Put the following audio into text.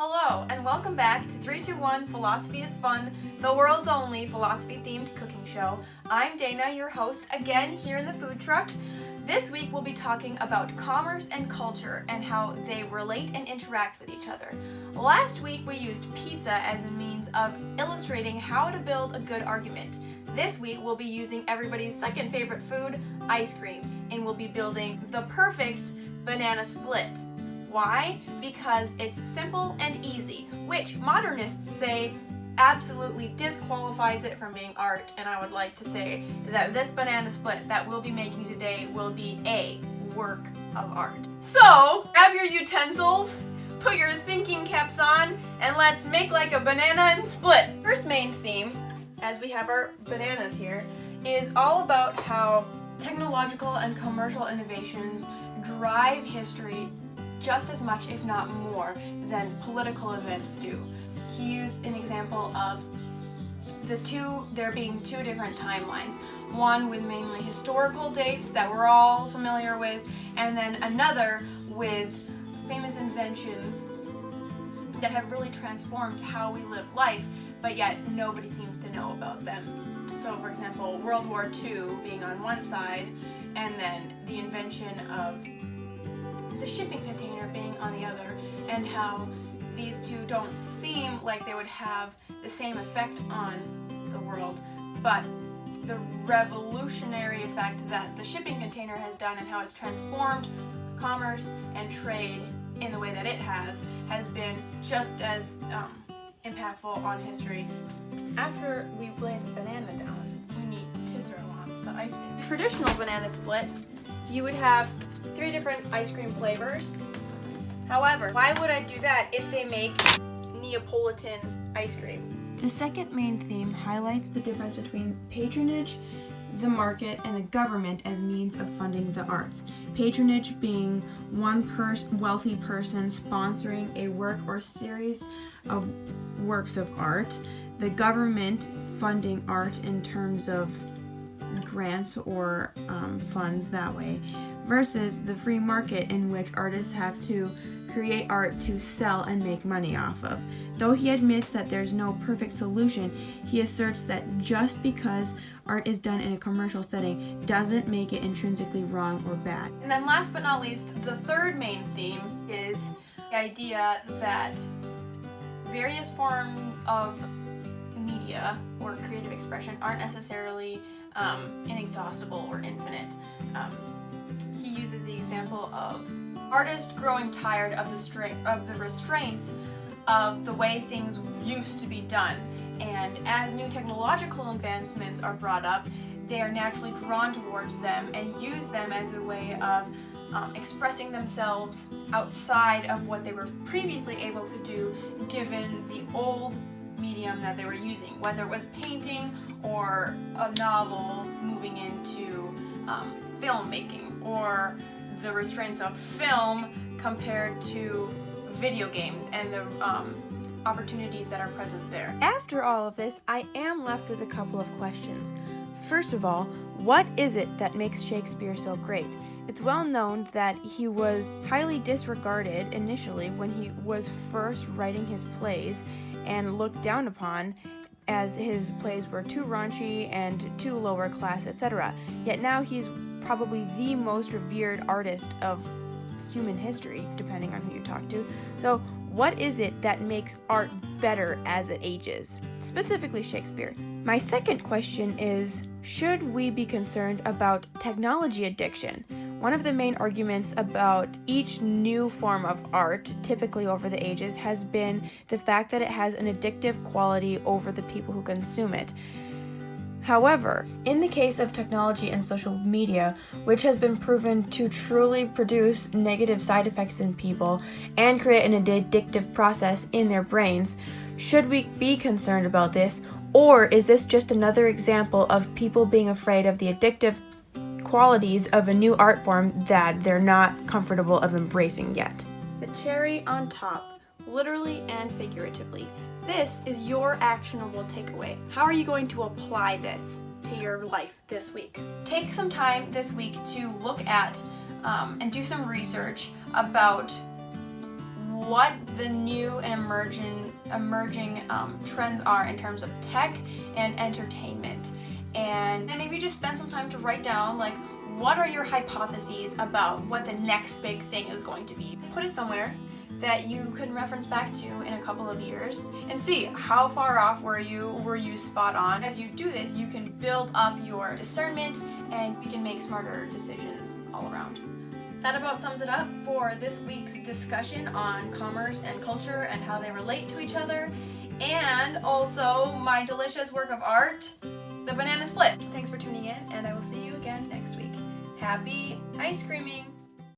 Hello, and welcome back to 321 Philosophy is Fun, the world's only philosophy-themed cooking show. I'm Dana, your host, again here in the food truck. This week we'll be talking about commerce and culture and how they relate and interact with each other. Last week we used pizza as a means of illustrating how to build a good argument. This week we'll be using everybody's second favorite food, ice cream, and we'll be building the perfect banana split. Why? Because it's simple and easy, which modernists say absolutely disqualifies it from being art, and I would like to say that this banana split that we'll be making today will be a work of art. So, grab your utensils, put your thinking caps on, and let's make like a banana and split. First main theme, as we have our bananas here, is all about how technological and commercial innovations drive history just as much, if not more, than political events do. He used an example of there being two different timelines. One with mainly historical dates that we're all familiar with, and then another with famous inventions that have really transformed how we live life, but yet nobody seems to know about them. So, for example, World War II being on one side, and then the invention of the shipping container being on the other, and how these two don't seem like they would have the same effect on the world, but the revolutionary effect that the shipping container has done and how it's transformed commerce and trade in the way that it has been just as impactful on history. After we lay the banana down, we need to throw on the ice cream. Traditional banana split, you would have 3 different ice cream flavors. However, why would I do that if they make Neapolitan ice cream? The second main theme highlights the difference between patronage, the market, and the government as means of funding the arts. Patronage being one wealthy person sponsoring a work or series of works of art. The government funding art in terms of grants or funds that way, versus the free market in which artists have to create art to sell and make money off of. Though he admits that there's no perfect solution, he asserts that just because art is done in a commercial setting doesn't make it intrinsically wrong or bad. And then last but not least, the third main theme is the idea that various forms of media or creative expression aren't necessarily inexhaustible or infinite. He uses the example of artists growing tired of the restraints of the way things used to be done, and as new technological advancements are brought up, they are naturally drawn towards them and use them as a way of expressing themselves outside of what they were previously able to do given the old medium that they were using, whether it was painting or a novel moving into filmmaking, or the restraints of film compared to video games and the opportunities that are present there. After all of this, I am left with a couple of questions. First of all, what is it that makes Shakespeare so great? It's well known that he was highly disregarded initially when he was first writing his plays, and looked down upon as his plays were too raunchy and too lower class, etc. Yet now he's probably the most revered artist of human history, depending on who you talk to. So what is it that makes art better as it ages? Specifically Shakespeare. My second question is, should we be concerned about technology addiction? One of the main arguments about each new form of art, typically over the ages, has been the fact that it has an addictive quality over the people who consume it. However, in the case of technology and social media, which has been proven to truly produce negative side effects in people and create an addictive process in their brains, should we be concerned about this, or is this just another example of people being afraid of the addictive qualities of a new art form that they're not comfortable of embracing yet? The cherry on top, literally and figuratively. This is your actionable takeaway. How are you going to apply this to your life this week? Take some time this week to look at and do some research about what the new and emerging trends are in terms of tech and entertainment. And maybe just spend some time to write down, like, what are your hypotheses about what the next big thing is going to be. Put it somewhere that you can reference back to in a couple of years and see how far off were you spot on. As you do this, you can build up your discernment and you can make smarter decisions all around. That about sums it up for this week's discussion on commerce and culture and how they relate to each other, and also my delicious work of art, the banana split. Thanks for tuning in, and I will see you again next week. Happy ice creaming!